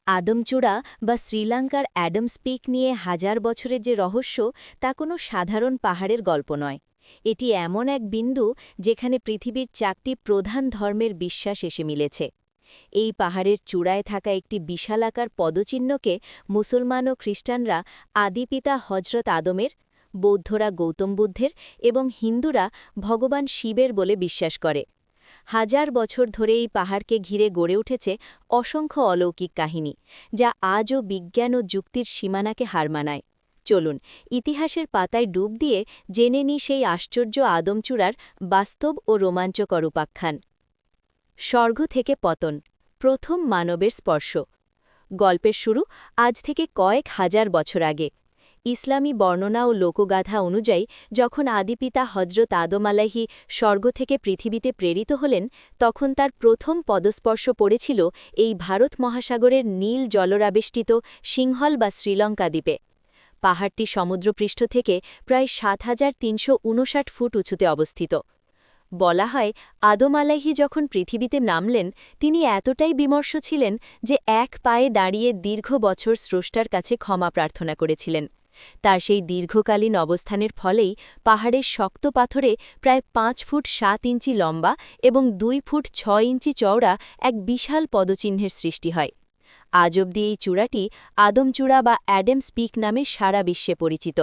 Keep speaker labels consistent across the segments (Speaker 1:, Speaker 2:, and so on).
Speaker 1: আদমচূড়া বা শ্রীলঙ্কার Adams pick নিয়ে হাজার বছরের যে রহস্য তা কোনো সাধারণ পাহাড়ের গল্প নয়। এটি এমন এক বিন্দু যেখানে পৃথিবীর 4টি প্রধান ধর্মের বিশ্বাস এসে মিলেছে। এই পাহাড়ের চূড়ায় থাকা একটি বিশালাকার পদচিহ্নকে মুসলমান ও খ্রিস্টানরা আদিপিতা হজরত আদমের, বৌদ্ধরা গৌতম বুদ্ধের এবং হিন্দুরা ভগবান শিবের বলে বিশ্বাস করে। হাজার বছর ধরে এই পাহাড়কে ঘিরে গড়ে উঠেছে অসংখ্য অলৌকিক কাহিনী, যা আজও বিজ্ঞান ও যুক্তির সীমানাকে হার মানায়। চলুন ইতিহাসের পাতায় ডুব দিয়ে জেনে নিই সেই আশ্চর্য আদমচূড়ার বাস্তব ও রোমাঞ্চকর উপাখ্যান। স্বর্গ থেকে পতন, প্রথম মানবের স্পর্শ। গল্পের শুরু আজ থেকে কয়েক হাজার বছর আগে। ইসলামী বর্ণনা ও লোকগাথা অনুযায়ী যখন আদিপিতা হজরত আদম আলাইহি স্বর্গ থেকে পৃথিবীতে প্রেরিত হলেন, তখন তার প্রথম পদস্পর্শ পড়েছিল এই ভারত মহাসাগরের নীল জলরাবেষ্টিত সিংহল বা শ্রীলঙ্কা দ্বীপে। পাহাড়টি সমুদ্রপৃষ্ঠ থেকে প্রায় ৭,৩৫৯ ফুট উঁচুতে অবস্থিত। বলা হয়, আদম আলাইহি যখন পৃথিবীতে নামলেন, তিনি এতটাই বিমর্ষ ছিলেন যে এক পায়ে দাঁড়িয়ে দীর্ঘ বছর স্রষ্টার কাছে ক্ষমা প্রার্থনা করেছিলেন। তার সেই দীর্ঘকালীন অবস্থানের ফলেই পাহাড়ের শক্ত পাথরে প্রায় ৫ ফুট ৭ ইঞ্চি লম্বা এবং ২ ফুট ৬ ইঞ্চি চওড়া এক বিশাল পদচিহ্নের সৃষ্টি হয়। আজ অবধি এই চূড়াটি আদমচূড়া বা অ্যাডামস পিক নামে সারা বিশ্বে পরিচিত।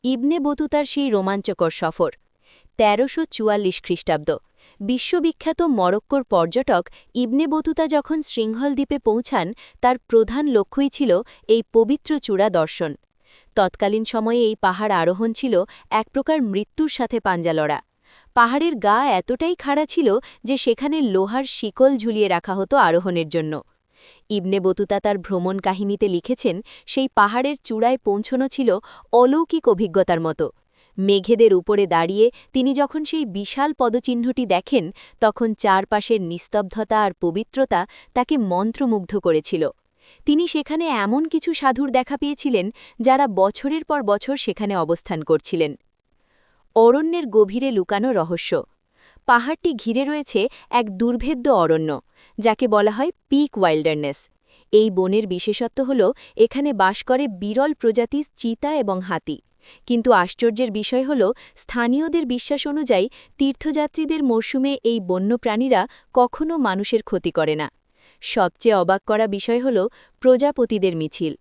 Speaker 1: ইবনে বতুতার সেই রোমাঞ্চকর সফর। ১৩৪৪ খ্রিস্টাব্দ। বিশ্ববিখ্যাত মরক্কোর পর্যটক ইবনে বতুতা যখন শৃঙ্খল দ্বীপে পৌঁছান, তার প্রধান লক্ষ্যই ছিল এই পবিত্র চূড়া দর্শন। তৎকালীন সময়ে এই পাহাড় আরোহণ ছিল এক প্রকার মৃত্যুর সাথে পাঞ্জা লড়া। পাহাড়ের গা এতটাই খাড়া ছিল যে সেখানে লোহার শিকল ঝুলিয়ে রাখা হতো আরোহণের জন্য। ইবনে বতুতা তার ভ্রমণ কাহিনীতে লিখেছেন, সেই পাহাড়ের চূড়ায় পৌঁছনো ছিল অলৌকিক অভিজ্ঞতার মতো। মেঘেদের উপরে দাঁড়িয়ে তিনি যখন সেই বিশাল পদচিহ্নটি দেখেন, তখন চারপাশের নিস্তব্ধতা আর পবিত্রতা তাকে মন্ত্রমুগ্ধ করেছিল। তিনি সেখানে এমন কিছু সাধুর দেখা পেয়েছিলেন যারা বছরের পর বছর সেখানে অবস্থান করছিলেন। অরণ্যের গভীরে লুকানো রহস্য। পাহাড়টি ঘিরে রয়েছে এক দুর্ভেদ্য অরণ্য, যাকে বলা হয় পিক ওয়াইল্ডারনেস। এই বনের বিশেষত্ব হল এখানে বাস করে বিরল প্রজাতির চিতা এবং হাতি। কিন্তু আশ্চর্যের বিষয় হল, স্থানীয়দের বিশ্বাস অনুযায়ী তীর্থযাত্রীদের মরশুমে এই বন্যপ্রাণীরা কখনও মানুষের ক্ষতি করে না। সবচেয়ে অবাক করা বিষয় হল প্রজাপতিদের মিছিল।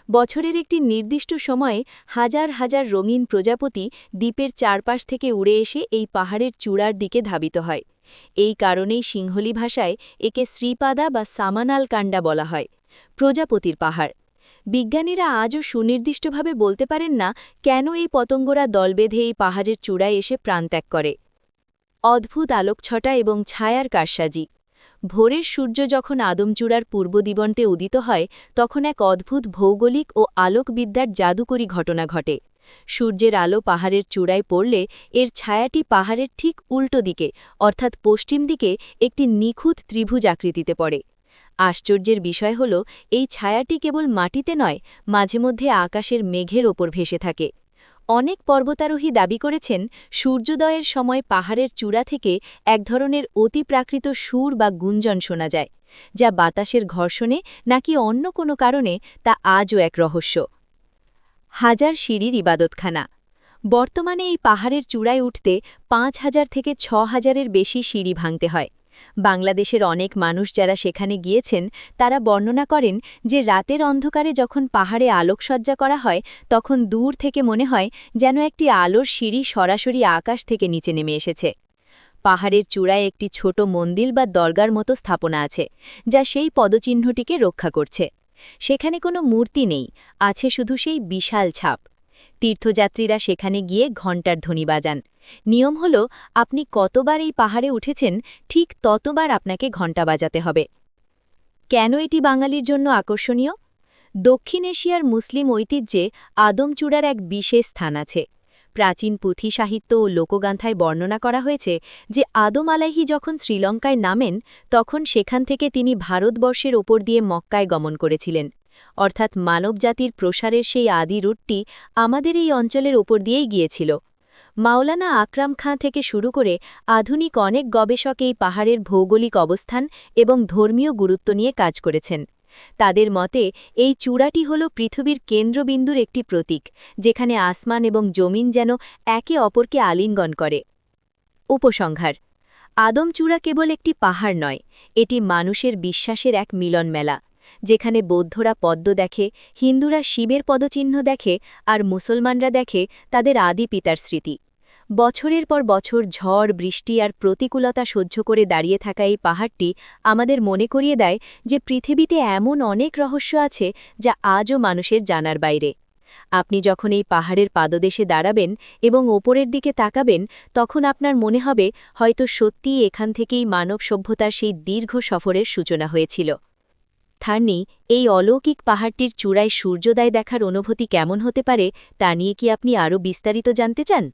Speaker 1: বছরের একটি নির্দিষ্ট সময়ে হাজার হাজার রঙিন প্রজাপতি দ্বীপের চারপাশ থেকে উড়ে এসে এই পাহাড়ের চূড়ার দিকে ধাবিত হয়। এই কারণেই সিংহলি ভাষায় একে শ্রীপাদা বা সামানাল কাণ্ডা বলা হয়, প্রজাপতির পাহাড়। বিজ্ঞানীরা আজও সুনির্দিষ্টভাবে বলতে পারেন না কেন এই পতঙ্গরা দল বেঁধে এই পাহাড়ের চূড়ায় এসে প্রাণত্যাগ করে। অদ্ভুত আলোকছটা এবং ছায়ার কারসাজি। ভোরের সূর্য যখন আদমচূড়ার পূর্ব দিগন্তে উদিত হয়, তখন এক অদ্ভুত ভৌগোলিক ও আলোকবিদ্যার জাদুকরী ঘটনা ঘটে। সূর্যের আলো পাহাড়ের চূড়ায় পড়লে এর ছায়াটি পাহাড়ের ঠিক উল্টো দিকে, অর্থাৎ পশ্চিম দিকে একটি নিখুঁত ত্রিভুজ আকৃতিতে পড়ে। আশ্চর্যের বিষয় হল, এই ছায়াটি কেবল মাটিতে নয়, মাঝে মধ্যে আকাশের মেঘের ওপর ভেসে থাকে। অনেক পর্বতারোহী দাবি করেছেন, সূর্যোদয়ের সময় পাহাড়ের চূড়া থেকে এক ধরনের অতিপ্রাকৃত সুর বা গুঞ্জন শোনা যায়, যা বাতাসের ঘর্ষণে নাকি অন্য কোনো কারণে, তা আজও এক রহস্য। হাজার সিঁড়ির ইবাদতখানা। বর্তমানে এই পাহাড়ের চূড়ায় উঠতে ৫,০০০ থেকে ৬,০০০-এর বেশি সিঁড়ি ভাঙতে হয়। বাংলাদেশের অনেক মানুষ যারা সেখানে গিয়েছেন, তারা বর্ণনা করেন যে রাতের অন্ধকারে যখন পাহাড়ে আলোকসজ্জা করা হয়, তখন দূর থেকে মনে হয় যেন একটি আলোর সিঁড়ি সরাসরি আকাশ থেকে নিচে নেমে এসেছে। পাহাড়ের চূড়ায় একটি ছোট মন্দির বা দরগার মতো স্থাপনা আছে, যা সেই পদচিহ্নটিকে রক্ষা করছে। সেখানে কোনো মূর্তি নেই, আছে শুধু সেই বিশাল ছাপ। তীর্থযাত্রীরা সেখানে গিয়ে ঘণ্টার ধ্বনি বাজান। নিয়ম হল, আপনি কতবার এই পাহাড়ে উঠেছেন, ঠিক ততবার আপনাকে ঘণ্টা বাজাতে হবে। কেন এটি বাঙালির জন্য আকর্ষণীয়? দক্ষিণ এশিয়ার মুসলিম ঐতিহ্যে আদমচূড়ার এক বিশেষ স্থান আছে। প্রাচীন পুঁথি সাহিত্য ও লোকগাথায় বর্ণনা করা হয়েছে যে আদম আলাইহি যখন শ্রীলঙ্কায় নামেন, তখন সেখান থেকে তিনি ভারতবর্ষের ওপর দিয়ে মক্কায় গমন করেছিলেন। অর্থাৎ মানবজাতির প্রসারের সেই আদি রুটটি আমাদের এই অঞ্চলের ওপর দিয়েই গিয়েছিল। মাওলানা আকরাম খাঁ থেকে শুরু করে আধুনিক অনেক গবেষক এই পাহাড়ের ভৌগোলিক অবস্থান এবং ধর্মীয় গুরুত্ব নিয়ে কাজ করেছেন। তাদের মতে এই চূড়াটি হল পৃথিবীর কেন্দ্রবিন্দুর একটি প্রতীক, যেখানে আসমান এবং জমিন যেন একে অপরকে আলিঙ্গন করে। উপসংহার: আদমচূড়া কেবল একটি পাহাড় নয়, এটি মানুষের বিশ্বাসের এক মিলন মেলা, যেখানে বৌদ্ধরা পদ্ম দেখে, হিন্দুরা শিবের পদচিহ্ন দেখে, আর মুসলমানরা দেখে তাদের আদি পিতার স্মৃতি। বছরের পর বছর ঝড়, বৃষ্টি আর প্রতিকূলতা সহ্য করে দাঁড়িয়ে থাকা এই পাহাড়টি আমাদের মনে করিয়ে দেয় যে পৃথিবীতে এমন অনেক রহস্য আছে যা আজও মানুষের জানার বাইরে। আপনি যখন এই পাহাড়ের পাদদেশে দাঁড়াবেন এবং ওপরের দিকে তাকাবেন, তখন আপনার মনে হবে হয়তো সত্যিই এখান থেকেই মানব সভ্যতার সেই দীর্ঘ সফরের সূচনা হয়েছিল। থার্নি, এই অলৌকিক পাহাড়টির চূড়ায় সূর্যোদয় দেখার অনুভূতি কেমন হতে পারে তা নিয়ে কি আপনি আরও বিস্তারিত জানতে চান?